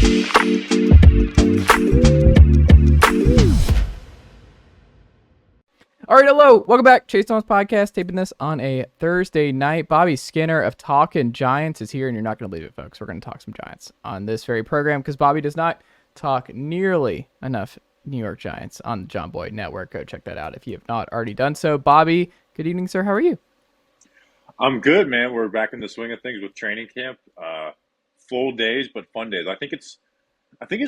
All right, hello. Welcome back. Chase Thomas Podcast, taping this on a Thursday night. Bobby Skinner of Talkin Giants is here, and you're not going to believe it, folks. We're going to talk some Giants on this very program because Bobby does not talk nearly enough New York Giants on the John Boyd Network. Go check that out if you have not already done so. Bobby, good evening, sir. How are you? I'm good, man. We're back in the swing of things with training camp. Full days, but fun days. I think it's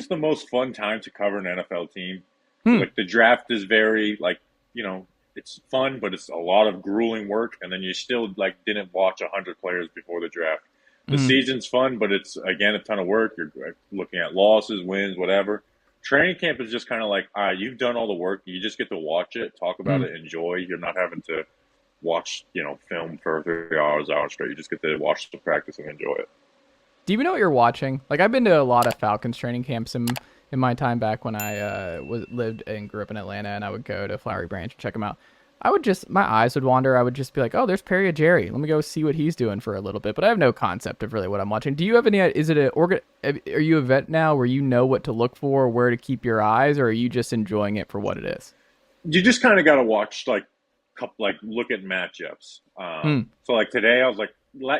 the most fun time to cover an NFL team. Like the draft is very it's fun, but it's a lot of grueling work, and then you still didn't watch 100 players before the draft. The season's fun, but it's again a ton of work. You're looking at losses, wins, whatever. Training camp is just kind of you've done all the work. You just get to watch it, talk about it, enjoy. You're not having to watch film for 3 hours straight. You just get to watch the practice and enjoy it. Do you even know what you're watching? I've been to a lot of Falcons training camps in my time back when I lived and grew up in Atlanta, and I would go to Flowery Branch and check them out. My eyes would wander. I would just be like, oh, there's Perry Jerry. Let me go see what he's doing for a little bit. But I have no concept of really what I'm watching. Do you have any? Are you a vet now where you know what to look for, where to keep your eyes, or are you just enjoying it for what it is? You just kind of got to watch look at matchups. So today I was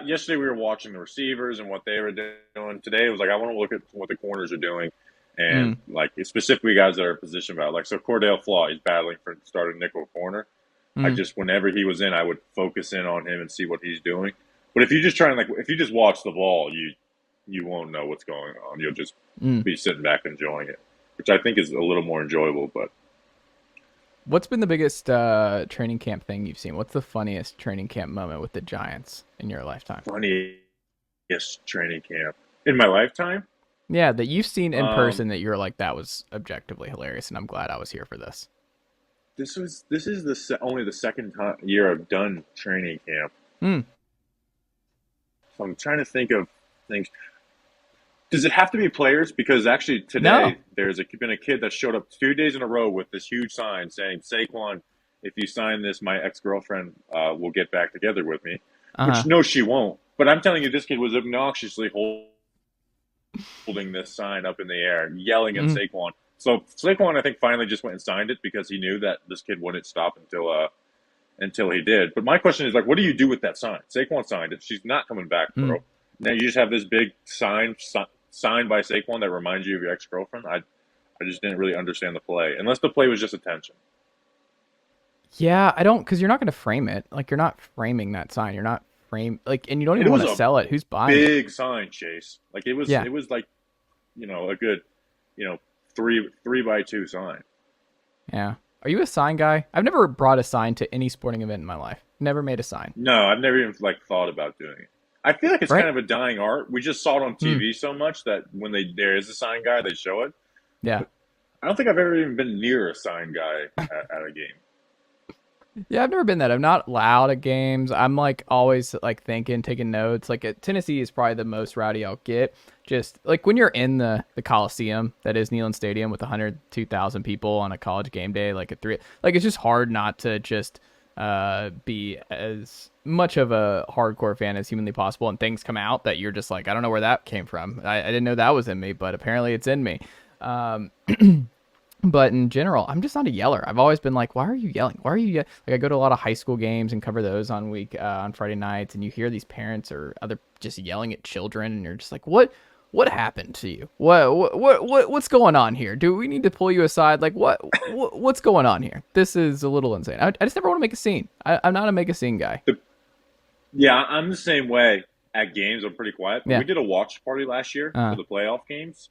yesterday we were watching the receivers and what they were doing. Today it was I want to look at what the corners are doing. And specifically guys that are position battle. So Cordell Flaw, he's battling for starting nickel corner. Whenever he was in, I would focus in on him and see what he's doing. But if you just if you just watch the ball, you won't know what's going on. You'll just be sitting back enjoying it, which I think is a little more enjoyable. But what's been the biggest training camp thing you've seen? What's the funniest training camp moment with the Giants in your lifetime? Funniest training camp in my lifetime? Yeah, that you've seen in person that you're that was objectively hilarious, and I'm glad I was here for this. This is only the second year I've done training camp. So I'm trying to think of things. Does it have to be players? Because actually today there's been a kid that showed up 2 days in a row with this huge sign saying, Saquon, if you sign this, my ex-girlfriend will get back together with me. Which, no, she won't. But I'm telling you, this kid was obnoxiously holding this sign up in the air, yelling at Saquon. So Saquon, I think, finally just went and signed it because he knew that this kid wouldn't stop until he did. But my question is, what do you do with that sign? Saquon signed it. She's not coming back, bro. Now you just have this big sign signed by Saquon that reminds you of your ex-girlfriend. I just didn't really understand the play, unless the play was just attention. Yeah, I don't, because you're not going to frame it. You're not framing that sign. You're not and you don't even want to sell it. Who's buying it? Big sign, Chase. It was a good 3x2 sign. Yeah. Are you a sign guy? I've never brought a sign to any sporting event in my life. Never made a sign. No, I've never even thought about doing it. I feel like it's kind of a dying art. We just saw it on TV so much that when there is a sign guy, they show it. Yeah. But I don't think I've ever even been near a sign guy at a game. Yeah, I've never been that. I'm not loud at games. I'm always thinking, taking notes. Tennessee is probably the most rowdy I'll get. Just when you're in the Coliseum, that is Neyland Stadium, with 102,000 people on a college game day, at 3. It's just hard not to just be as much of a hardcore fan as humanly possible, and things come out that you're just I don't know where that came from. I didn't know that was in me, but apparently it's in me. But in general, I'm just not a yeller. I've always been why are you yelling? Why are you I go to a lot of high school games and cover those on Friday nights, and you hear these parents or other just yelling at children, and you're just what happened to you? What's going on here? Do we need to pull you aside? What's going on here? This is a little insane. I just never want to make a scene. I'm not a make a scene guy. Yeah, I'm the same way at games. I'm pretty quiet. But we did a watch party last year for the playoff games.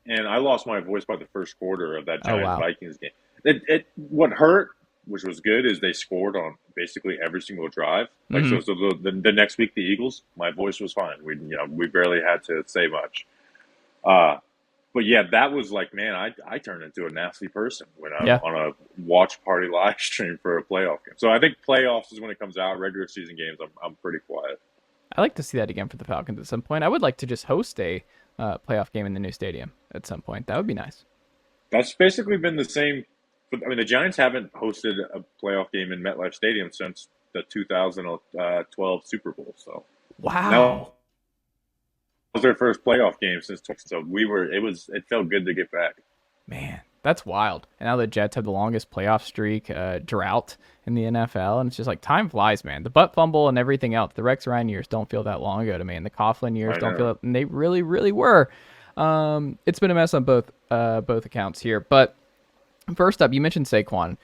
And I lost my voice by the first quarter of that Giants-Vikings game. What hurt, which was good, is they scored on basically every single drive. So the next week, the Eagles, my voice was fine. We barely had to say much. But yeah, that was man, I turned into a nasty person when I'm on a watch party live stream for a playoff game. So I think playoffs is when it comes out. Regular season games, I'm pretty quiet. I like to see that again for the Falcons at some point. I would like to just host a playoff game in the new stadium at some point. That would be nice. That's basically been the same. The Giants haven't hosted a playoff game in MetLife Stadium since the 2012 Super Bowl. So wow. was their first playoff game since, so it felt good to get back. Man, that's wild. And now the Jets have the longest playoff streak drought in the NFL, and it's just like time flies, man. The butt fumble and everything else. The Rex Ryan years don't feel that long ago to me, and the Coughlin years I don't feel, know. and they really, really were. It's been a mess on both accounts here. But first up, you mentioned Saquon.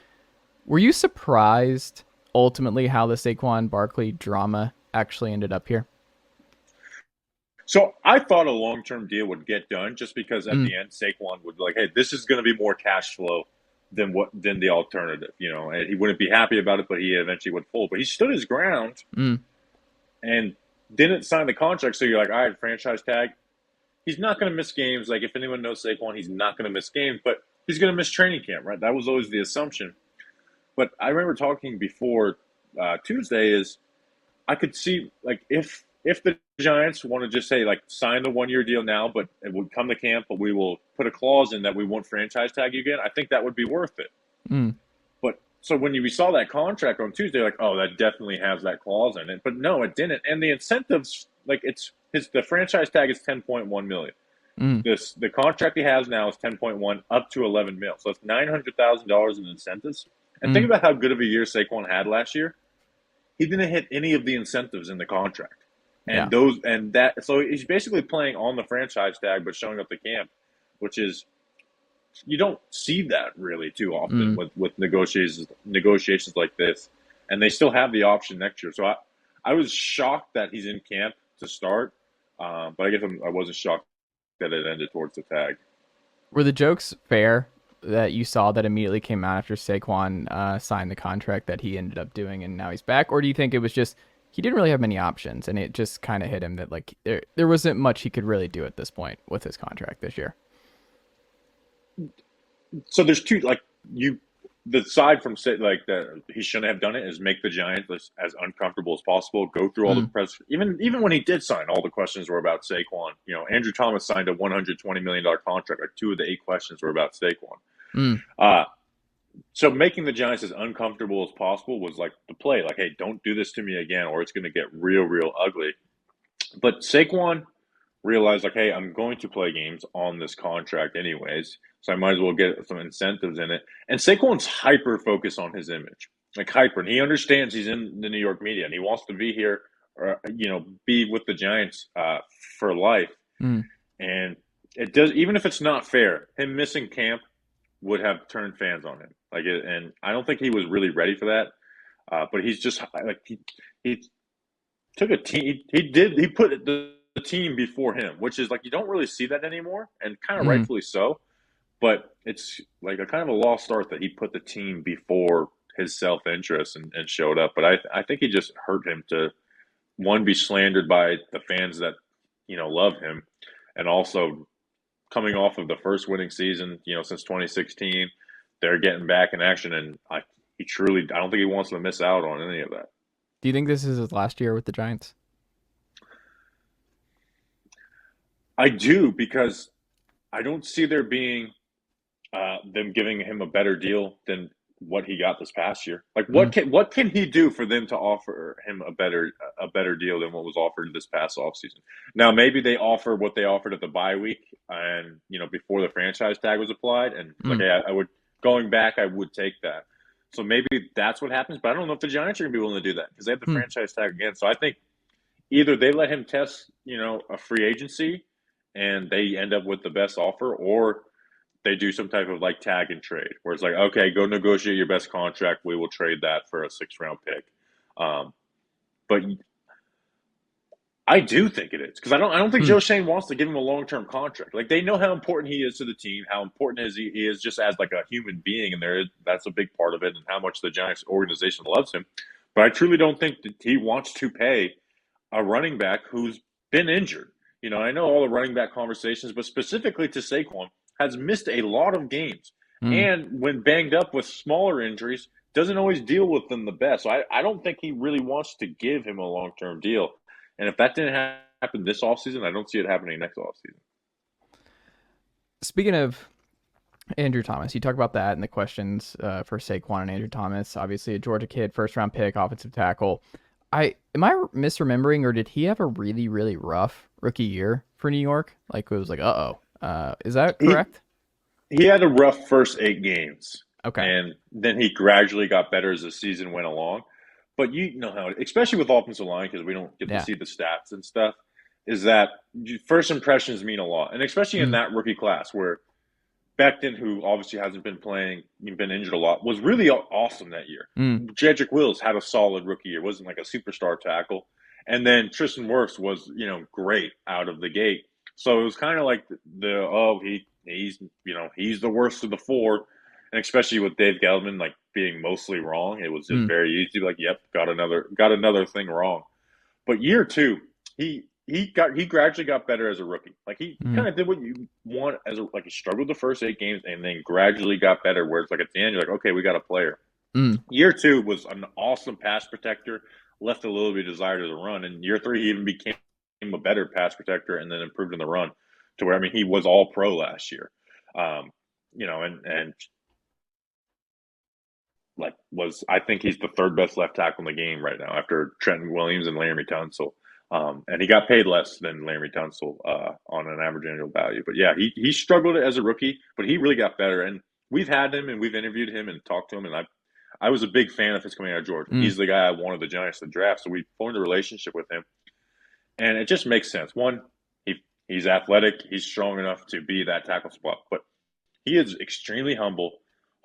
Were you surprised ultimately how the Saquon Barkley drama actually ended up here? So I thought a long term deal would get done just because at Mm, the end Saquon would be like, hey, this is going to be more cash flow than the alternative, and he wouldn't be happy about it, but he eventually would fold. But he stood his ground mm, and didn't sign the contract. So you're like, all right, franchise tag. He's not going to miss games. Like if anyone knows Saquon, he's not going to miss games, but he's going to miss training camp, right? That was always the assumption. But I remember talking before Tuesday is I could see like if the Giants want to just say like sign the 1 year deal now, but it would come to camp, but we will put a clause in that we won't franchise tag you again. I think that would be worth it. mm, But so when we saw that contract on Tuesday, like oh that definitely has that clause in it, but no, it didn't. And the incentives like the franchise tag is 10.1 million. mm, The contract he has now is 10.1 up to 11 mil, so it's $900,000 in incentives. And think mm. about how good of a year Saquon had last year. He didn't hit any of the incentives in the contract. Yeah. So he's basically playing on the franchise tag but showing up to camp, which is you don't see that really too often Mm. with negotiations like this. And they still have the option next year. So I was shocked that he's in camp to start, but I guess I wasn't shocked that it ended towards the tag. Were the jokes fair that you saw that immediately came out after Saquon signed the contract that he ended up doing and now he's back? Or do you think it was just he didn't really have many options and it just kind of hit him that like there wasn't much he could really do at this point with his contract this year? So there's two like you the side from say like that he shouldn't have done it is make the Giants as uncomfortable as possible. Go through all the Mm, press. Even when he did sign, all the questions were about Saquon. Andrew Thomas signed a $120 million contract. Like two of the 8 questions were about Saquon. mm, Uh, so making the Giants as uncomfortable as possible was like the play. Like, hey, don't do this to me again, or it's going to get real, real ugly. But Saquon realized, like, hey, I'm going to play games on this contract anyways, so I might as well get some incentives in it. And Saquon's hyper focused on his image, like hyper, and he understands he's in the New York media and he wants to be here, or be with the Giants for life. mm. And it does, even if it's not fair, him missing camp would have turned fans on him. And I don't think he was really ready for that. But he's just like he took a team. He put the team before him, which is like you don't really see that anymore, and kind of Mm. rightfully so. But it's like a kind of a lost art that he put the team before his self interest and showed up. But I think he just hurt him to one be slandered by the fans that love him, and also coming off of the first winning season since 2016, they're getting back in action, and I don't think he wants to miss out on any of that. Do you think this is his last year with the Giants? I do because I don't see there being them giving him a better deal than what he got this past year. Like Mm, what can he do for them to offer him a better deal than what was offered this past offseason? Now maybe they offer what they offered at the bye week and before the franchise tag was applied, and like mm, hey, I would going back I would take that. So maybe that's what happens, but I don't know if the Giants are going to be willing to do that because they have the mm. franchise tag again. So I think either they let him test, a free agency and they end up with the best offer, or they do some type of like tag and trade where it's like, okay, go negotiate your best contract. We will trade that for a 6th round pick. Um, but I do think it is because I don't think Mm. Joe Shane wants to give him a long term contract. Like they know how important he is to the team, how important he is just as like a human being, and that's a big part of it, and how much the Giants organization loves him. But I truly don't think that he wants to pay a running back who's been injured. I know all the running back conversations, but specifically to Saquon, has missed a lot of games. Mm. And when banged up with smaller injuries, doesn't always deal with them the best. So I don't think he really wants to give him a long term deal. And if that didn't happen this offseason, I don't see it happening next offseason. Speaking of Andrew Thomas, you talk about that and the questions for Saquon and Andrew Thomas. Obviously, a Georgia kid, first round pick, offensive tackle. Am I misremembering, or did he have a really really rough rookie year for New York. Like it was like, is that He correct? he had a rough first 8 games, Okay. and then he gradually got better as the season went along. But you know how, especially with offensive line, because we don't get to Yeah. see the stats and stuff, is that first impressions mean a lot, and especially in Mm, that rookie class where Becton, who obviously hasn't been playing, been injured a lot, was really awesome that year. mm, Jedrick Wills had a solid rookie year, wasn't like a superstar tackle, and then Tristan Wirfs was great out of the gate. So it was kind of like he's the worst of the four, and especially with Dave Gettleman like being mostly wrong, it was just mm, very easy to be like, yep, got another thing wrong. But year two, he gradually got better as a rookie. Like he mm, kind of did what you want he struggled the first 8 games and then gradually got better. Where it's like at the end you're like, okay, we got a player. mm. Year two was an awesome pass protector, left a little bit of desire to the run. And year three he even became a better pass protector and then improved in the run to where he was all pro last year. Um, and like was I think he's the third best left tackle in the game right now after Trenton Williams and Larry Tunsil. And he got paid less than Larry Tunsil on an average annual value. But yeah, he struggled as a rookie, but he really got better. And we've had him and we've interviewed him and talked to him. And I was a big fan of his coming out of Georgia. Mm. He's the guy I wanted the Giants to draft. So we formed a relationship with him. And it just makes sense. One, he's athletic. He's strong enough to be that tackle spot. But he is extremely humble,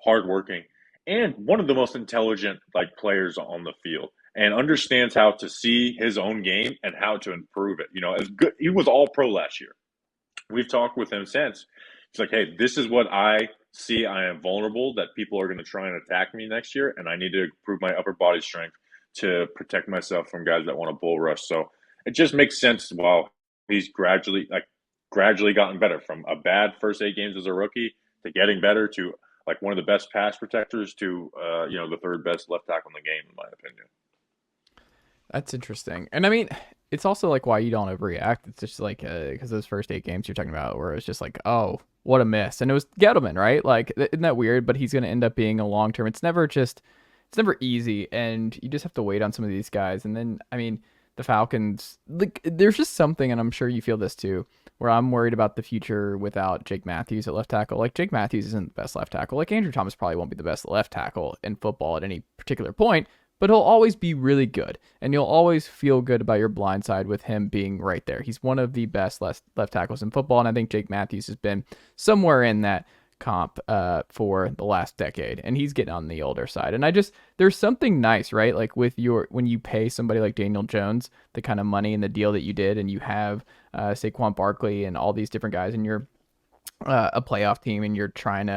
hardworking, and one of the most intelligent players on the field, and understands how to see his own game and how to improve it. As good, he was all pro last year. We've talked with him since. He's like, hey, this is what I see. I am vulnerable. That people are going to try and attack me next year, and I need to improve my upper body strength to protect myself from guys that want to bull rush. So it just makes sense. While he's gradually gotten better from a bad first 8 games as a rookie to getting better to one of the best pass protectors to the third best left tackle in the game, in my opinion. That's interesting. And I mean, it's also like why you don't overreact. It's just like because those first 8 games you're talking about, where it's just like, oh, what a miss, and it was Gettleman, right? Like, isn't that weird? But he's going to end up being a long term. It's never easy, and you just have to wait on some of these guys. And then, I mean, the Falcons, like, there's just something, and I'm sure you feel this too, where I'm worried about the future without Jake Matthews at left tackle. Like, Jake Matthews isn't the best left tackle. Like, Andrew Thomas probably won't be the best left tackle in football at any particular point, but he'll always be really good, and you'll always feel good about your blind side with him being right there. He's one of the best left tackles in football, and I think Jake Matthews has been somewhere in that comp for the last decade, and he's getting on the older side. And there's something nice, right? Like when you pay somebody like Daniel Jones the kind of money and the deal that you did, and you have Saquon Barkley and all these different guys, and you're a playoff team, and you're trying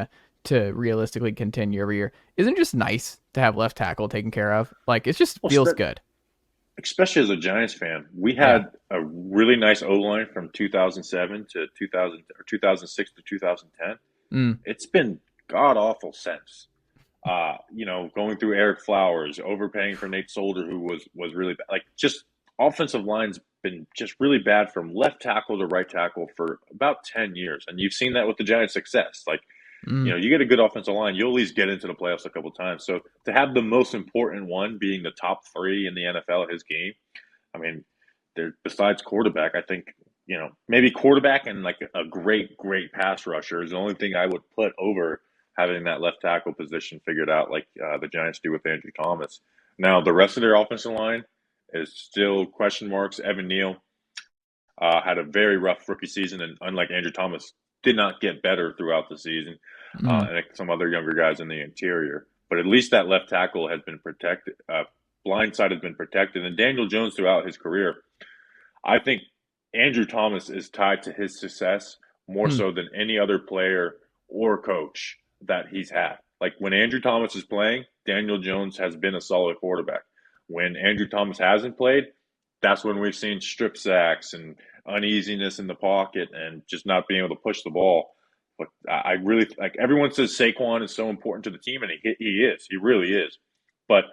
to realistically continue every year. Isn't it just nice to have left tackle taken care of? Like, it just Well, feels good. especially as a Giants fan, we Yeah. had a really nice O line from 2007 to 2000 or 2006 to 2010. Mm, It's been god awful since. Going through Eric Flowers, overpaying for Nate Solder, who was really bad. Like, just offensive line's been just really bad from left tackle to right tackle for about 10 years. And you've seen that with the Giants' success. Like, mm. you get a good offensive line, you'll at least get into the playoffs a couple times. So to have the most important one being the top three in the NFL at his game, I mean, besides quarterback, I think, maybe quarterback and like a great pass rusher is the only thing I would put over having that left tackle position figured out like the Giants do with Andrew Thomas. Now, the rest of their offensive line is still question marks. Evan Neal had a very rough rookie season, and unlike Andrew Thomas, did not get better throughout the season, Mm. and some other younger guys in the interior. But at least that left tackle has been protected. Blind side has been protected, and Daniel Jones throughout his career, I think Andrew Thomas is tied to his success more Mm. so than any other player or coach that he's had. Like when Andrew Thomas is playing, Daniel Jones has been a solid quarterback. When Andrew Thomas hasn't played, that's when we've seen strip sacks and uneasiness in the pocket and just not being able to push the ball. But I really like everyone says Saquon is so important to the team, and he is. He really is. But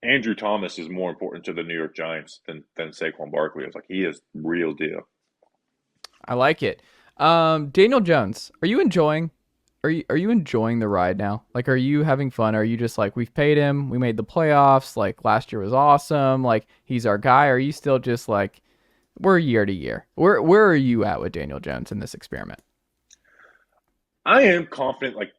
Andrew Thomas is more important to the New York Giants than Saquon Barkley is. Like he is real deal. I like it. Daniel Jones, are you enjoying the ride now? Like, are you having fun? Are you just like, we've paid him, we made the playoffs, like last year was awesome, like he's our guy? Are you still just like, We're year to year. Where are you at with Daniel Jones in this experiment? I am confident, like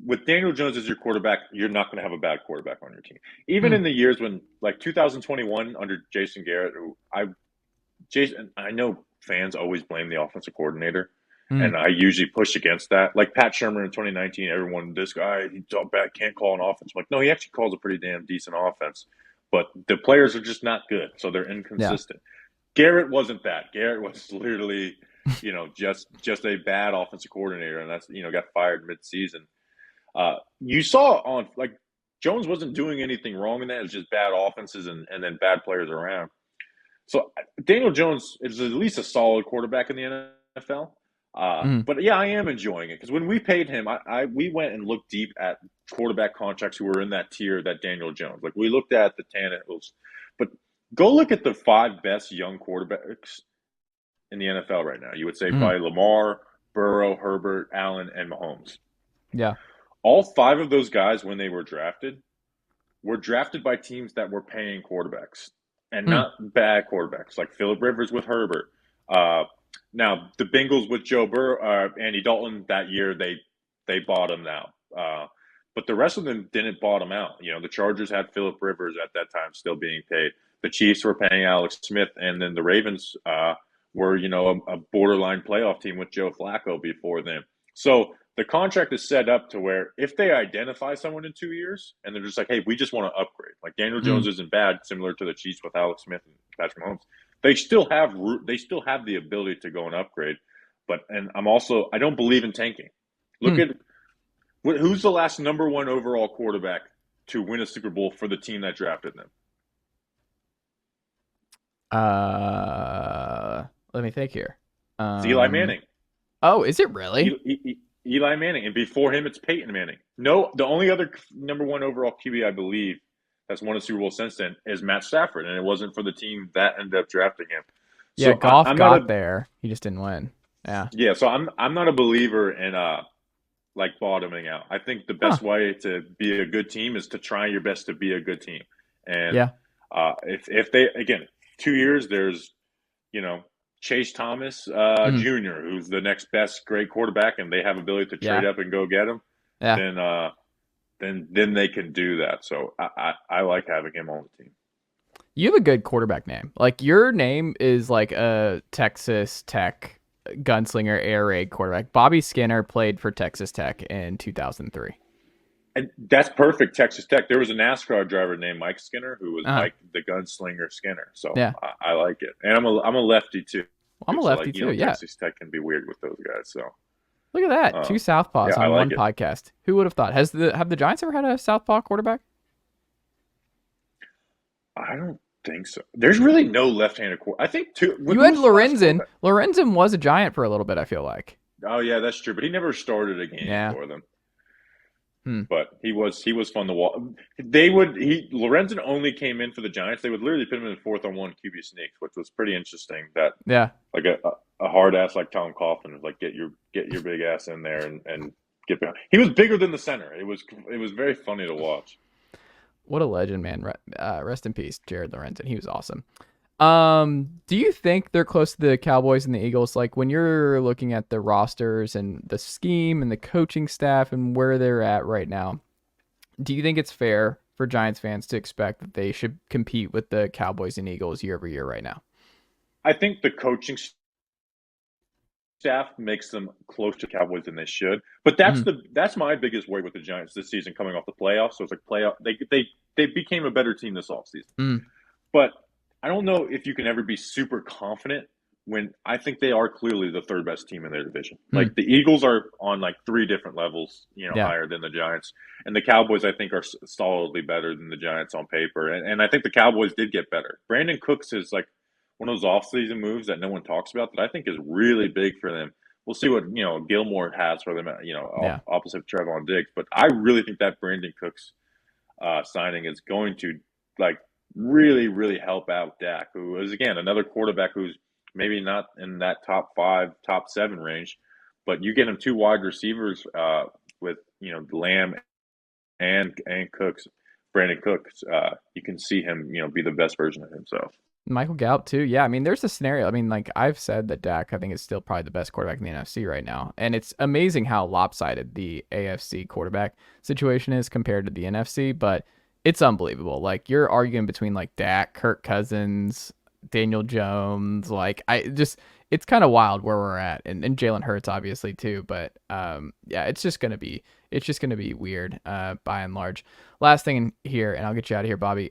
with Daniel Jones as your quarterback, you're not going to have a bad quarterback on your team. Even Hmm. in the years when, like 2021 under Jason Garrett, Jason, I know fans always blame the offensive coordinator, Hmm. and I usually push against that. Like Pat Shermer in 2019, everyone, this guy, he can't call an offense. I'm like, no, he actually calls a pretty damn decent offense, but the players are just not good, so they're Yeah. inconsistent. Garrett wasn't that. Garrett was literally, just a bad offensive coordinator, and that's got fired mid-season. You saw on like Jones wasn't doing anything wrong in that. It was just bad offenses and then bad players around. So Daniel Jones is at least a solid quarterback in the NFL. Hmm. But yeah, I am enjoying it because when we paid him, we went and looked deep at quarterback contracts who were in that tier that Daniel Jones. Like we looked at the Tannehills, but go look at the five best young quarterbacks in the NFL right now. You would say Hmm. probably Lamar, Burrow, Herbert, Allen, and Mahomes. Yeah. All five of those guys, when they were drafted by teams that were paying quarterbacks and Hmm. not bad quarterbacks, like Philip Rivers with Herbert. Uh, Now the Bengals with Joe Burrow, Andy Dalton that year they bottomed out, but the rest of them didn't bottom out. The Chargers had Philip Rivers at that time still being paid. The Chiefs were paying Alex Smith, and then the Ravens were a borderline playoff team with Joe Flacco before them. So the contract is set up to where if they identify someone in 2 years and they're just like, hey, we just want to upgrade. Like Daniel Hmm. Jones isn't bad, similar to the Chiefs with Alex Smith and Patrick Mahomes. They still have the ability to go and upgrade. And I don't believe in tanking. Look Hmm. at who's the last number one overall quarterback to win a Super Bowl for the team that drafted them. Let me think here. It's Eli Um. Manning. Oh, is it really? Eli Manning, and before him, it's Peyton Manning. No, the only other number one overall QB I believe that's won a Super Bowl since then is Matt Stafford, and it wasn't for the team that ended up drafting him. Yeah. So Golf I'm not got a there. He just didn't win. Yeah. I'm not a believer in like bottoming out. I think the Huh. best way to be a good team is to try your best to be a good team. And Yeah. if they again 2 years, there's you know Chase Thomas Hmm. Jr., who's the next best great quarterback, and they have ability to trade Yeah. up and go get him, Yeah. then they can do that. So I like having him on the team. You have a good quarterback name. Like your name is like a Texas Tech gunslinger air raid quarterback. Bobby Skinner played for Texas Tech in 2003. And that's perfect. Texas Tech. There was a NASCAR driver named Mike Skinner who was Uh, Mike the Gunslinger Skinner. So yeah. I like it, and I'm a lefty too. Well, I'm a So lefty like too. Yeah. Texas Tech can be weird with those guys. So Look at that. Two yeah, Southpaws I on one like it. podcast. Who would have thought? Have the Giants ever had a Southpaw quarterback? I don't think so. There's really no left-handed quarter. I think two. You Who had was the last Lorenzen. quarterback? Lorenzen was a Giant for a little bit, I feel like. Oh yeah, that's true. But he never started a game Yeah. for them. Hmm. But he was fun to watch. Lorenzen only came in for the Giants. They would literally put him in fourth on one QB sneaks, which was pretty interesting. That Yeah. like a hard ass like Tom Coughlin was like get your big ass in there and get behind. He was bigger than the center. It was very funny to watch. What a legend, man. Rest in peace, Jared Lorenzen. He was awesome. Do you think they're close to the Cowboys and the Eagles? Like when you're looking at the rosters and the scheme and the coaching staff and where they're at right now, do you think it's fair for Giants fans to expect that they should compete with the Cowboys and Eagles year over year right now? I think the coaching staff makes them closer to Cowboys than they should. But Mm, that's my biggest worry with the Giants this season coming off the playoffs. So it's like playoff they became a better team this offseason. mm, But I don't know if you can ever be super confident when I think they are clearly the third best team in their division. mm. Like the Eagles are on like three different levels, Yeah. higher than the Giants, and the Cowboys I think are solidly better than the Giants on paper. And I think the Cowboys did get better. Brandon Cooks is like one of those offseason moves that no one talks about that I think is really big for them. We'll see what Gilmore has for them, Yeah. opposite Trevon Diggs. But I really think that Brandon Cooks signing is going to like really, really help out Dak, who is again another quarterback who's maybe not in that top five, top seven range, but you get him two wide receivers with Lamb and Cooks, Brandon Cooks. You can see him be the best version of himself. Michael Gallup too. Yeah, I mean, there's a scenario. I mean, like I've said that Dak, I think, is still probably the best quarterback in the NFC right now, and it's amazing how lopsided the AFC quarterback situation is compared to the NFC. But it's unbelievable. Like you're arguing between like Dak, Kirk Cousins, Daniel Jones. Like I just, it's kind of wild where we're at, and Jalen Hurts obviously too. But yeah, it's just gonna be weird by and large. Last thing in here, and I'll get you out of here, Bobby.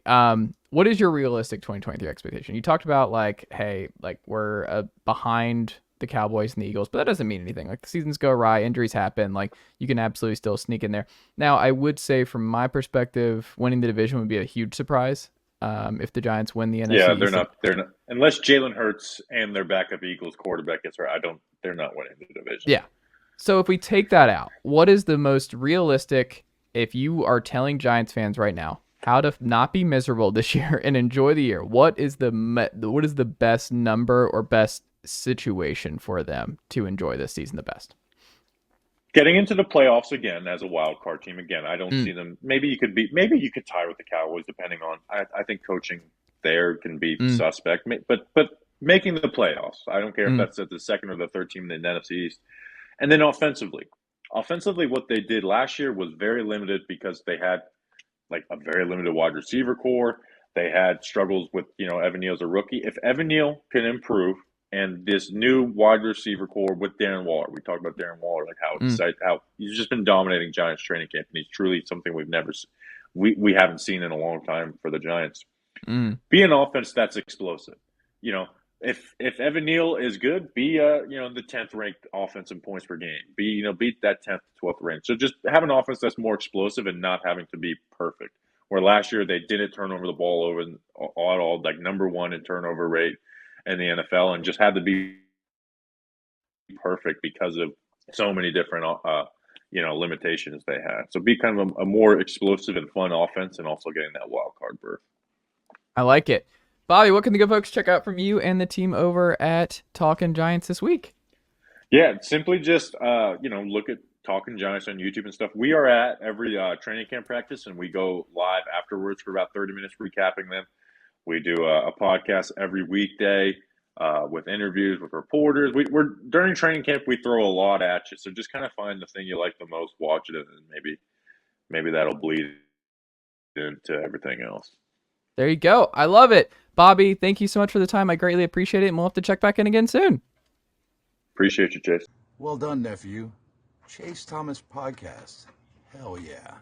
What is your realistic 2023 expectation? You talked about like, hey, like we're behind the Cowboys and the Eagles, but that doesn't mean anything. Like the seasons go awry, injuries happen. Like you can absolutely still sneak in there. Now, I would say from my perspective, winning the division would be a huge surprise. If the Giants win the Yeah, NFC they're East. not. They're not unless Jalen Hurts and their backup Eagles quarterback gets hurt. I don't. They're not winning the division. Yeah. So if we take that out, what is the most realistic if you are telling Giants fans right now how to not be miserable this year and enjoy the year? What is the best number or best situation for them to enjoy this season the best? Getting into the playoffs again as a wild card team again. I don't Mm, see them. Maybe you could be. Maybe you could tie with the Cowboys depending on. I think coaching there can be mm, suspect. But making the playoffs. I don't care if mm, that's at the second or the third team in the NFC East. And then offensively, what they did last year was very limited because they had like a very limited wide receiver core. They had struggles with Evan Neal's a rookie. If Evan Neal can improve, and this new wide receiver core with Darren Waller, we talked about Darren Waller, like mm, how he's just been dominating Giants training camp, and he's truly something we haven't seen in a long time for the Giants. mm. Be an offense that's explosive. You know, if Evan Neal is good, be the 10th ranked offense in points per game. Beat that 10th, 12th rank. So just have an offense that's more explosive and not having to be perfect. Where last year they didn't turn over the ball over at all, like number one in turnover rate in the NFL, and just had to be perfect because of so many different limitations they had. So be kind of a more explosive and fun offense, and also getting that wild card berth. I like it. Bobby, what can the good folks check out from you and the team over at Talkin Giants this week? Yeah, simply just look at Talking Giants on YouTube and stuff. We are at every training camp practice, and we go live afterwards for about 30 minutes recapping them. We do a podcast every weekday with interviews with reporters. We're during training camp. We throw a lot at you, so just kind of find the thing you like the most, watch it, and maybe that'll bleed into everything else. There you go. I love it. Bobby, thank you so much for the time. I greatly appreciate it, and we'll have to check back in again soon. Appreciate you, Chase. Well done, nephew. Chase Thomas Podcast. Hell yeah.